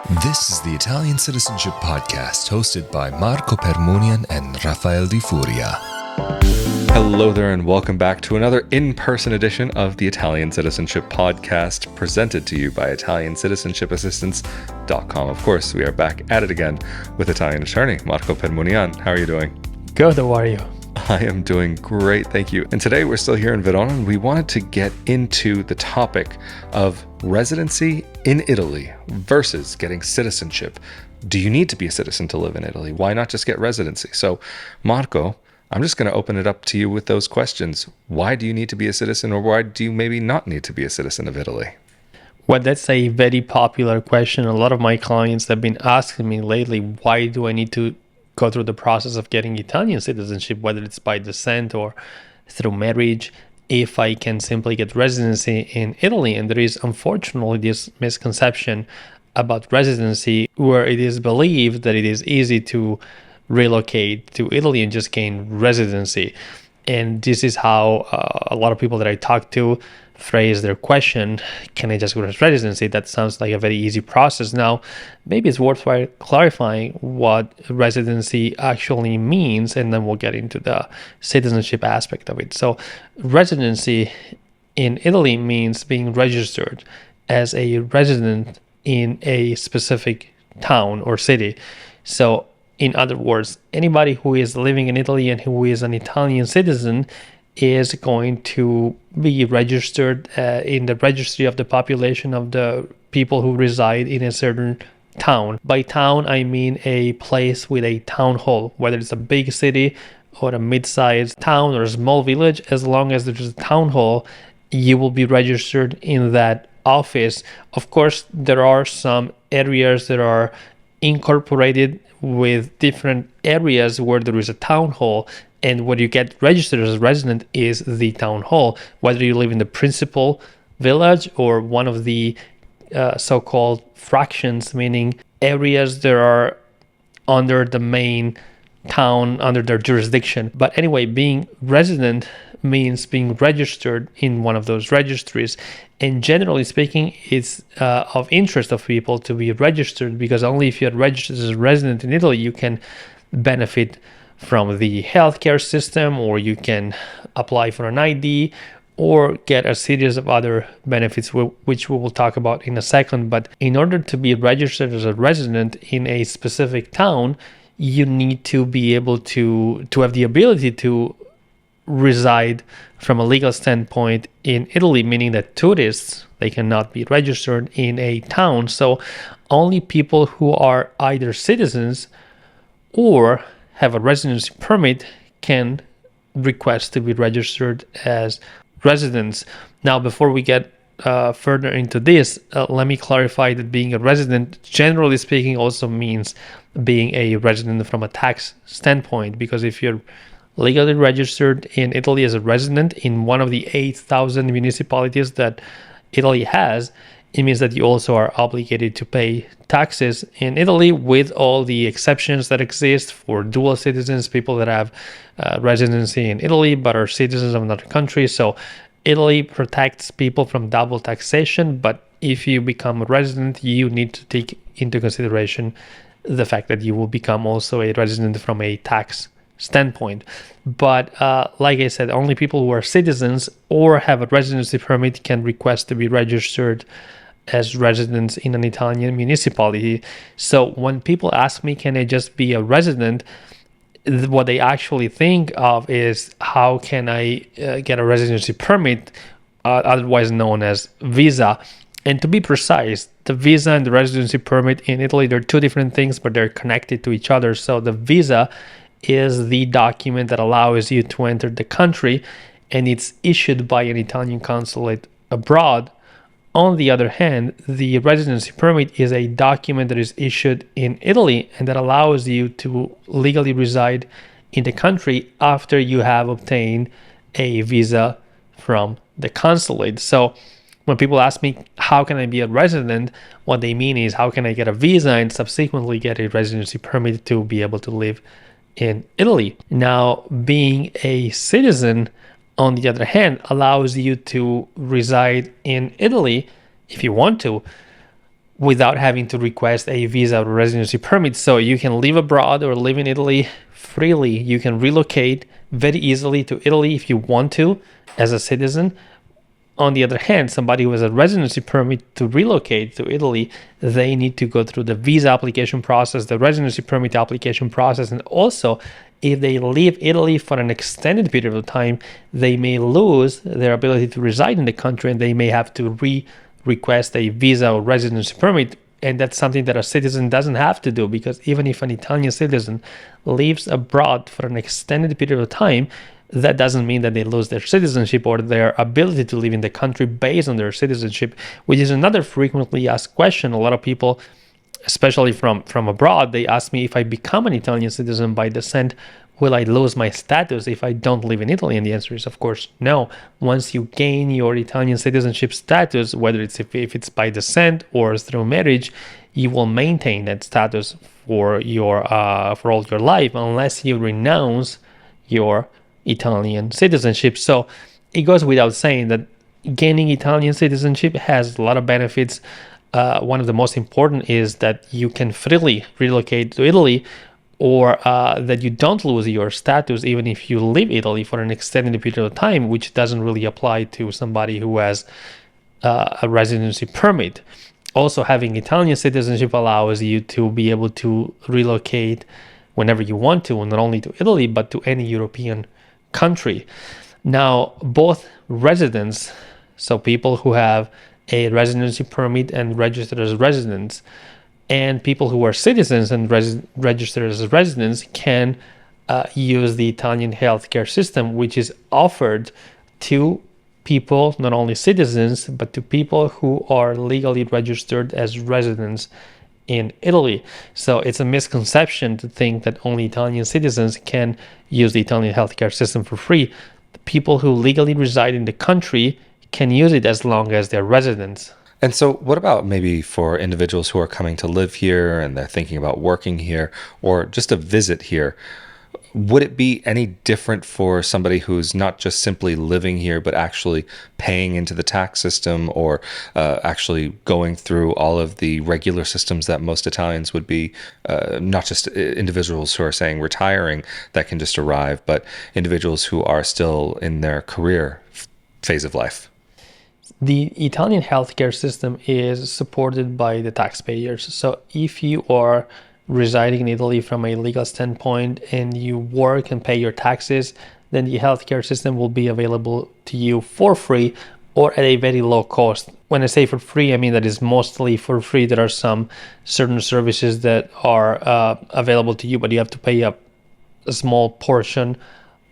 This is the Italian Citizenship Podcast, hosted by Marco Permunian and Rafael Di Furia. Hello there, and welcome back to another in-person edition of the Italian Citizenship Podcast, presented to you by Italiancitizenship.com. Of course, we are back at it again with Italian attorney Marco Permunian. How are you doing? Good, how are you? I am doing great, thank you. And today we're still here in Verona, and we wanted to get into the topic of residency in Italy versus getting citizenship. Do you need to be a citizen to live in Italy? Why not just get residency? So, Marco, I'm just going to open it up to you with those questions. Why do you need to be a citizen, or why do you maybe not need to be a citizen of Italy? Well, that's a very popular question. A lot of my clients have been asking me lately, why do I need to go through the process of getting Italian citizenship, whether it's by descent or through marriage, if I can simply get residency in Italy? And there is unfortunately this misconception about residency where it is believed that it is easy to relocate to Italy and just gain residency. And this is how a lot of people that I talk to phrase their question, can I just go to residency? That sounds like a very easy process. Now, maybe it's worthwhile clarifying what residency actually means, and then we'll get into the citizenship aspect of it. So residency in Italy means being registered as a resident in a specific town or city. So in other words, anybody who is living in Italy and who is an Italian citizen is going to be registered in the registry of the population of the people who reside in a certain town. By town, I mean a place with a town hall, whether it's a big city or a mid-sized town or a small village. As long as there's a town hall, you will be registered in that office. Of course, there are some areas that are incorporated with different areas where there is a town hall, and where you get registered as a resident is the town hall, whether you live in the principal village or one of the so-called fractions, meaning areas that are under the main town, under their jurisdiction. But anyway, being resident means being registered in one of those registries. And generally speaking, it's of interest of people to be registered, because only if you're registered as a resident in Italy, you can benefit from the healthcare system, or you can apply for an ID, or get a series of other benefits, which we will talk about in a second. But in order to be registered as a resident in a specific town, you need to be able to have the ability to reside from a legal standpoint in Italy, meaning that tourists, they cannot be registered in a town. So only people who are either citizens or have a residency permit can request to be registered as residents. Now, before we get further into this, let me clarify that being a resident, generally speaking, also means being a resident from a tax standpoint, because if you're legally registered in Italy as a resident in one of the 8,000 municipalities that Italy has, it means that you also are obligated to pay taxes in Italy, with all the exceptions that exist for dual citizens, people that have residency in Italy but are citizens of another country. So Italy protects people from double taxation, but if you become a resident, you need to take into consideration the fact that you will become also a resident from a tax standpoint. But like I said, only people who are citizens or have a residency permit can request to be registered as residents in an Italian municipality. So when people ask me, can I just be a resident, what they actually think of is, how can I get a residency permit, otherwise known as visa? And to be precise, the visa and the residency permit in Italy, they're two different things, but they're connected to each other. So the visa is the document that allows you to enter the country, and it's issued by an Italian consulate abroad. On the other hand, the residency permit is a document that is issued in Italy and that allows you to legally reside in the country after you have obtained a visa from the consulate. So when people ask me, how can I be a resident? What they mean is, how can I get a visa and subsequently get a residency permit to be able to live in Italy? Now, being a citizen, on the other hand, allows you to reside in Italy if you want to, without having to request a visa or residency permit. So you can live abroad or live in Italy freely. You can relocate very easily to Italy if you want to as a citizen. On the other hand, somebody who has a residency permit to relocate to Italy, they need to go through the visa application process, the residency permit application process, and also if they leave Italy for an extended period of time, they may lose their ability to reside in the country and they may have to request a visa or residency permit. And that's something that a citizen doesn't have to do, because even if an Italian citizen lives abroad for an extended period of time, that doesn't mean that they lose their citizenship or their ability to live in the country based on their citizenship, which is another frequently asked question. A lot of people, especially from abroad, they ask me, if I become an Italian citizen by descent, will I lose my status if I don't live in Italy? And the answer is, of course, no. Once you gain your Italian citizenship status, whether it's if it's by descent or through marriage, you will maintain that status for all your life, unless you renounce your Italian citizenship. So it goes without saying that gaining Italian citizenship has a lot of benefits. One of the most important is that you can freely relocate to Italy, or that you don't lose your status even if you leave Italy for an extended period of time, which doesn't really apply to somebody who has a residency permit. Also, having Italian citizenship allows you to be able to relocate whenever you want to, not only to Italy, but to any European country. Now, both residents, so people who have a residency permit and registered as residents, and people who are citizens and registered as residents can use the Italian healthcare system, which is offered to people, not only citizens, but to people who are legally registered as residents in Italy. So it's a misconception to think that only Italian citizens can use the Italian healthcare system for free. The people who legally reside in the country can use it as long as they're residents. And so what about maybe for individuals who are coming to live here and they're thinking about working here or just a visit here? Would it be any different for somebody who's not just simply living here, but actually paying into the tax system, or actually going through all of the regular systems that most Italians would be, not just individuals who are saying retiring that can just arrive, but individuals who are still in their career phase of life? The Italian healthcare system is supported by the taxpayers. So if you are residing in Italy from a legal standpoint and you work and pay your taxes, then the healthcare system will be available to you for free or at a very low cost. When I say for free, I mean that is mostly for free. There are some certain services that are available to you, but you have to pay a small portion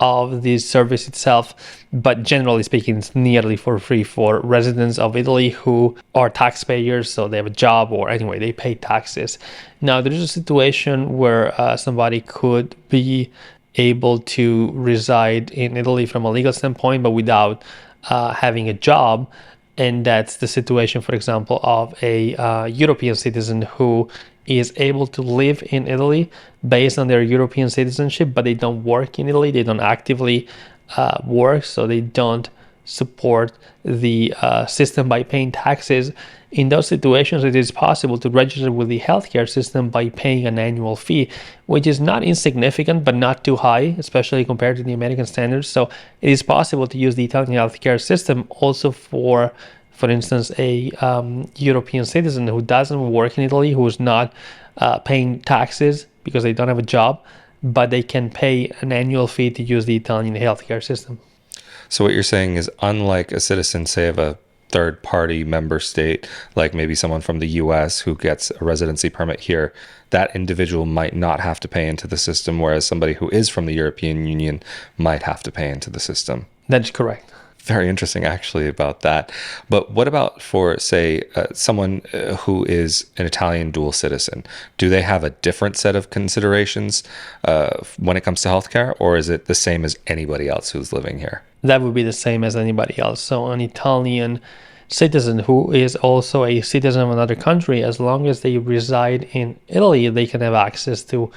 of the service itself. But generally speaking, it's nearly for free for residents of Italy who are taxpayers, so they have a job, or anyway, they pay taxes. Now, there is a situation where somebody could be able to reside in Italy from a legal standpoint, but without having a job. And that's the situation, for example, of a European citizen who is able to live in Italy based on their European citizenship, but they don't work in Italy. They don't actively work, so they don't support the system by paying taxes. In those situations, it is possible to register with the healthcare system by paying an annual fee, which is not insignificant, but not too high, especially compared to the American standards. So it is possible to use the Italian healthcare system also for instance, a European citizen who doesn't work in Italy, who is not paying taxes because they don't have a job, but they can pay an annual fee to use the Italian healthcare system. So what you're saying is, unlike a citizen, say, of a third-party member state, like maybe someone from the U.S. who gets a residency permit here, that individual might not have to pay into the system, whereas somebody who is from the European Union might have to pay into the system. That's correct. Very interesting, actually, about that. But what about for, say, someone who is an Italian dual citizen? Do they have a different set of considerations when it comes to healthcare, or is it the same as anybody else who's living here? That would be the same as anybody else. So an Italian citizen who is also a citizen of another country, as long as they reside in Italy, they can have access to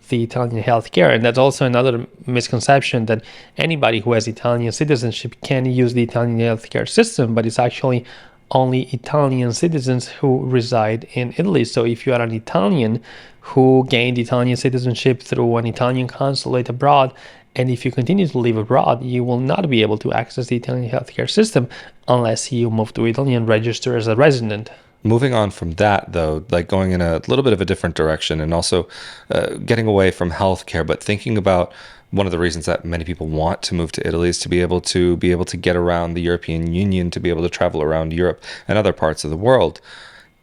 the Italian healthcare. And that's also another misconception, that anybody who has Italian citizenship can use the Italian healthcare system, but it's actually only Italian citizens who reside in Italy. So if you are an Italian who gained Italian citizenship through an Italian consulate abroad, and if you continue to live abroad, you will not be able to access the Italian healthcare system unless you move to Italy and register as a resident. Moving on from that, though, like going in a little bit of a different direction and also getting away from healthcare, but thinking about one of the reasons that many people want to move to Italy is to be able to get around the European Union, to be able to travel around Europe and other parts of the world.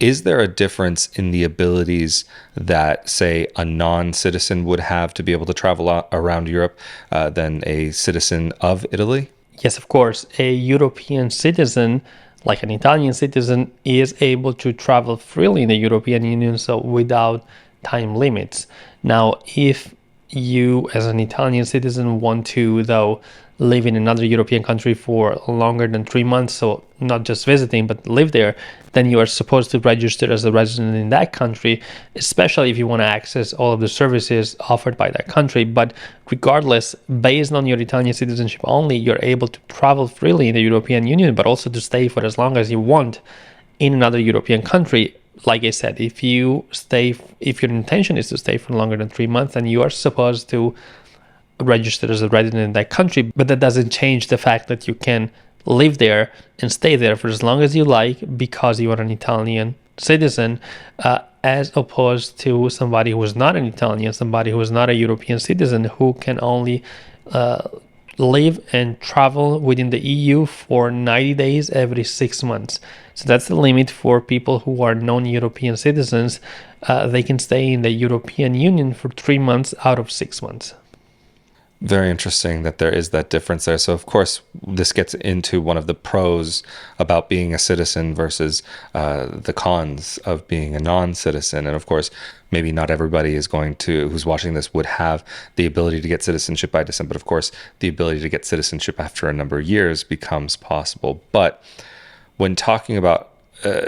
Is there a difference in the abilities that, say, a non-citizen would have to be able to travel around Europe than a citizen of Italy? Yes, of course. A European citizen, like an Italian citizen, is able to travel freely in the European Union, so without time limits. Now, if you, as an Italian citizen, want to, though, live in another European country for longer than 3 months, so not just visiting, but live there, then you are supposed to register as a resident in that country, especially if you want to access all of the services offered by that country. But regardless, based on your Italian citizenship only, you're able to travel freely in the European Union, but also to stay for as long as you want in another European country. Like I said, if your intention is to stay for longer than 3 months, then you are supposed to register as a resident in that country. But that doesn't change the fact that you can live there and stay there for as long as you like because you are an Italian citizen, as opposed to somebody who is not an Italian, somebody who is not a European citizen, who can only live and travel within the EU for 90 days every 6 months. So that's the limit for people who are non-European citizens. They can stay in the European Union for 3 months out of 6 months. Very interesting that there is that difference there. So, of course, this gets into one of the pros about being a citizen versus the cons of being a non-citizen. And, of course, maybe not everybody is who's watching this would have the ability to get citizenship by descent. But, of course, the ability to get citizenship after a number of years becomes possible. But when talking about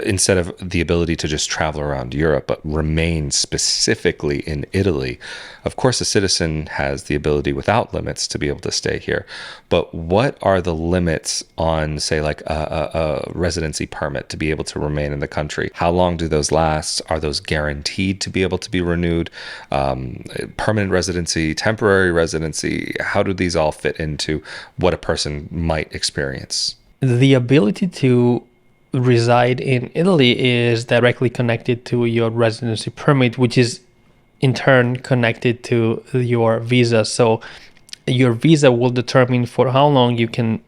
instead of the ability to just travel around Europe, but remain specifically in Italy, of course, a citizen has the ability without limits to be able to stay here. But what are the limits on, say, like a residency permit to be able to remain in the country? How long do those last? Are those guaranteed to be able to be renewed? Permanent residency, temporary residency, how do these all fit into what a person might experience? The ability to reside in Italy is directly connected to your residency permit, which is in turn connected to your visa. So your visa will determine for how long you can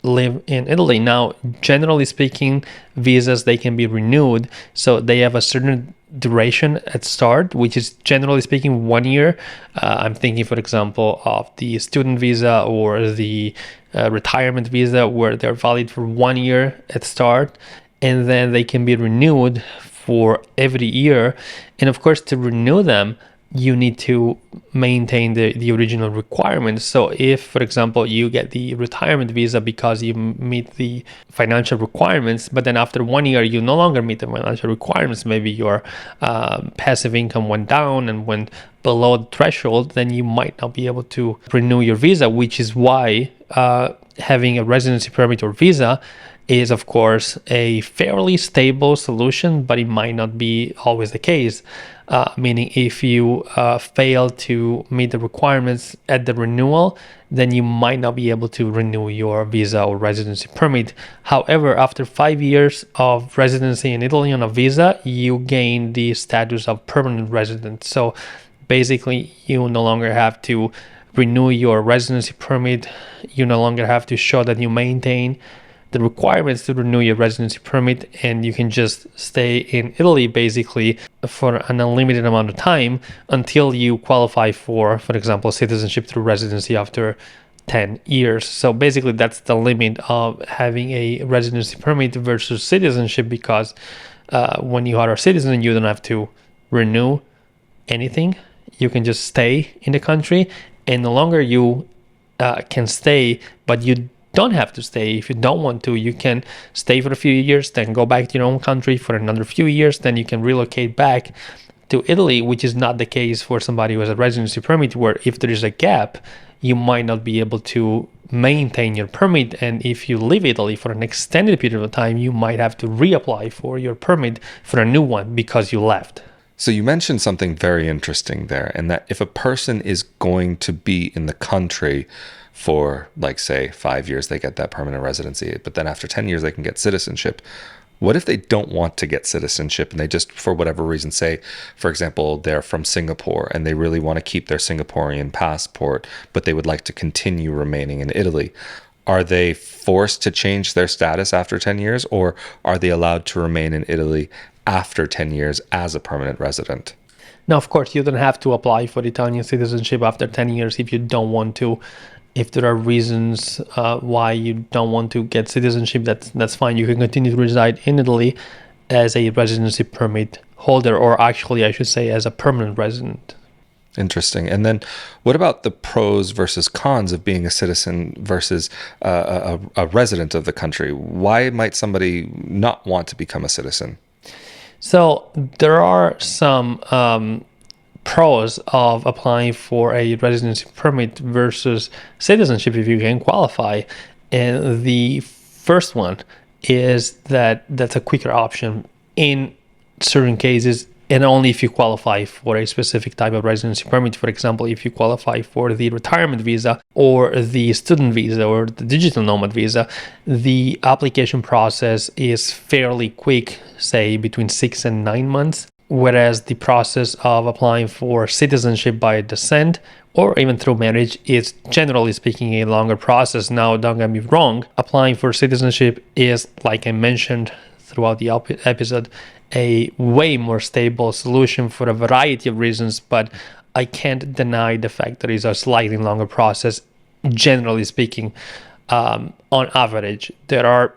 live in Italy. Now, generally speaking, visas, they can be renewed. So they have a certain duration at start, which is generally speaking 1 year. I'm thinking, for example, of the student visa or the retirement visa, where they're valid for 1 year at start, and then they can be renewed for every year. And of course, to renew them, you need to maintain the original requirements. So if, for example, you get the retirement visa because you meet the financial requirements, but then after 1 year, you no longer meet the financial requirements, maybe your passive income went down and went below the threshold, then you might not be able to renew your visa, which is why having a residency permit or visa is, of course, a fairly stable solution, but it might not be always the case. Meaning if you fail to meet the requirements at the renewal, then you might not be able to renew your visa or residency permit. However, after 5 years of residency in Italy on a visa, you gain the status of permanent resident. So basically, you no longer have to renew your residency permit. You no longer have to show that you maintain the requirements to renew your residency permit, and you can just stay in Italy basically for an unlimited amount of time until you qualify for example, citizenship through residency after 10 years. So basically that's the limit of having a residency permit versus citizenship, because when you are a citizen, you don't have to renew anything. You can just stay in the country, and the longer you can stay, but you don't have to stay. If you don't want to, you can stay for a few years, then go back to your own country for another few years, then you can relocate back to Italy, which is not the case for somebody who has a residency permit, where if there is a gap, you might not be able to maintain your permit, and if you leave Italy for an extended period of time, you might have to reapply for your permit for a new one because you left. So you mentioned something very interesting there, and that if a person is going to be in the country for, like, say, 5 years, they get that permanent residency, but then after 10 years, they can get citizenship. What if they don't want to get citizenship and they just, for whatever reason, say, for example, they're from Singapore and they really want to keep their Singaporean passport, but they would like to continue remaining in Italy? Are they forced to change their status after 10 years, or are they allowed to remain in Italy after 10 years as a permanent resident? Now, of course, you don't have to apply for Italian citizenship after 10 years if you don't want to. If there are reasons why you don't want to get citizenship, that's fine. You can continue to reside in Italy as a residency permit holder, or actually, I should say, as a permanent resident. Interesting. And then what about the pros versus cons of being a citizen versus a resident of the country? Why might somebody not want to become a citizen? So there are some pros of applying for a residency permit versus citizenship if you can qualify. And the first one is that that's a quicker option in certain cases, and only if you qualify for a specific type of residency permit. For example, if you qualify for the retirement visa or the student visa or the digital nomad visa, the application process is fairly quick, say between 6 and 9 months. Whereas the process of applying for citizenship by descent or even through marriage is, generally speaking, a longer process. Now, don't get me wrong, applying for citizenship is, like I mentioned throughout the episode, a way more stable solution for a variety of reasons, but I can't deny the fact that it's a slightly longer process, generally speaking. On average, there are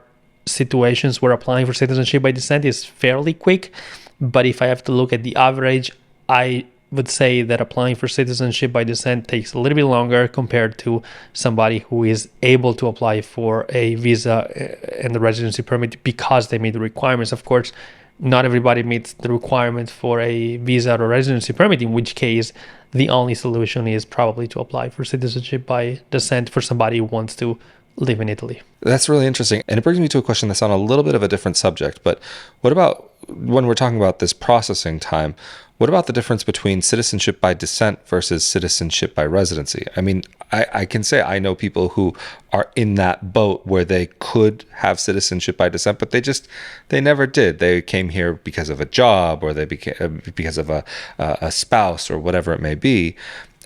situations where applying for citizenship by descent is fairly quick, but if I have to look at the average, I would say that applying for citizenship by descent takes a little bit longer compared to somebody who is able to apply for a visa and the residency permit because they meet the requirements. Of course, not everybody meets the requirement for a visa or residency permit, in which case the only solution is probably to apply for citizenship by descent for somebody who wants to live in Italy. That's really interesting. And it brings me to a question that's on a little bit of a different subject. But what about when we're talking about this processing time? What about the difference between citizenship by descent versus citizenship by residency? I mean, I can say I know people who are in that boat where they could have citizenship by descent, but they never did. They came here because of a job, or they became because of a spouse, or whatever it may be,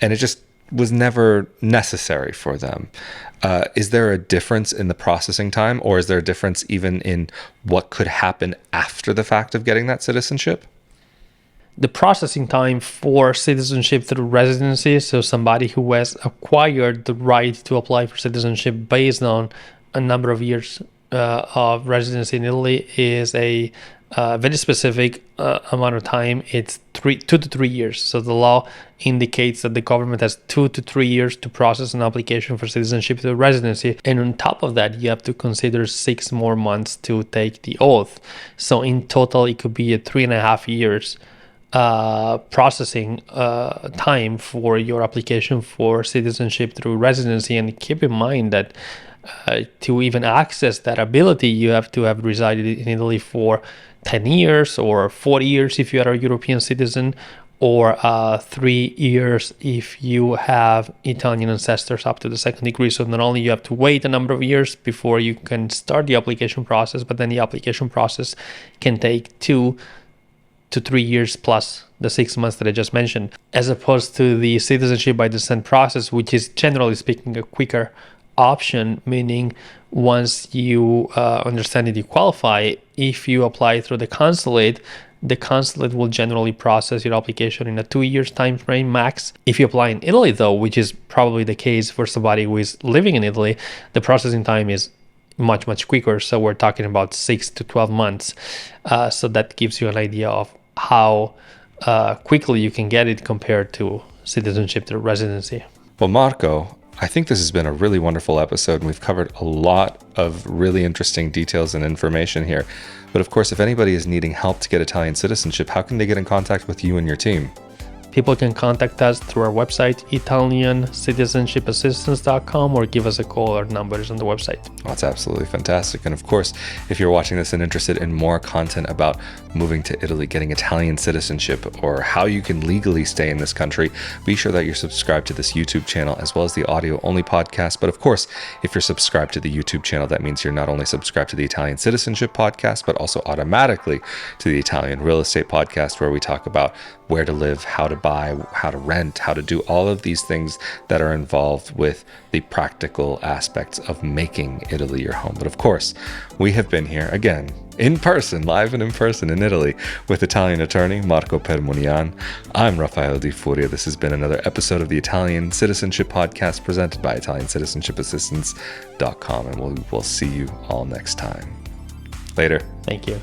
and it just was never necessary for them. Is there a difference in the processing time, or is there a difference even in what could happen after the fact of getting that citizenship? The processing time for citizenship through residency, so somebody who has acquired the right to apply for citizenship based on a number of years of residency in Italy, is a very specific amount of time. It's 2 to 3 years. So the law indicates that the government has 2 to 3 years to process an application for citizenship through residency. And on top of that, you have to consider 6 more months to take the oath. So in total, it could be a 3.5 years processing time for your application for citizenship through residency. And keep in mind that to even access that ability, you have to have resided in Italy for 10 years or 40 years if you are a European citizen, or 3 years if you have Italian ancestors up to the 2nd degree. So not only you have to wait a number of years before you can start the application process, but then the application process can take 2 to 3 years plus the 6 months that I just mentioned, as opposed to the citizenship by descent process, which is generally speaking a quicker option, meaning once you understand that you qualify, if you apply through the consulate will generally process your application in a 2 years time frame max. If you apply in Italy, though, which is probably the case for somebody who is living in Italy, the processing time is much quicker. So we're talking about 6 to 12 months. So that gives you an idea of how quickly you can get it compared to citizenship through residency. Well, Marco, I think this has been a really wonderful episode, and we've covered a lot of really interesting details and information here. But of course, if anybody is needing help to get Italian citizenship, how can they get in contact with you and your team? People can contact us through our website, ItalianCitizenshipAssistance.com, or give us a call. Our number is on the website. Oh, that's absolutely fantastic. And of course, if you're watching this and interested in more content about moving to Italy, getting Italian citizenship, or how you can legally stay in this country, be sure that you're subscribed to this YouTube channel as well as the audio-only podcast. But of course, if you're subscribed to the YouTube channel, that means you're not only subscribed to the Italian Citizenship Podcast, but also automatically to the Italian Real Estate Podcast, where we talk about where to live, how to buy, how to rent, how to do all of these things that are involved with the practical aspects of making Italy your home. But of course, we have been here again, in person, live and in person in Italy, with Italian attorney Marco Permunian. I'm Rafael Di Furia. This has been another episode of the Italian Citizenship Podcast presented by ItalianCitizenshipassistance.com, and we'll see you all next time. Later. Thank you.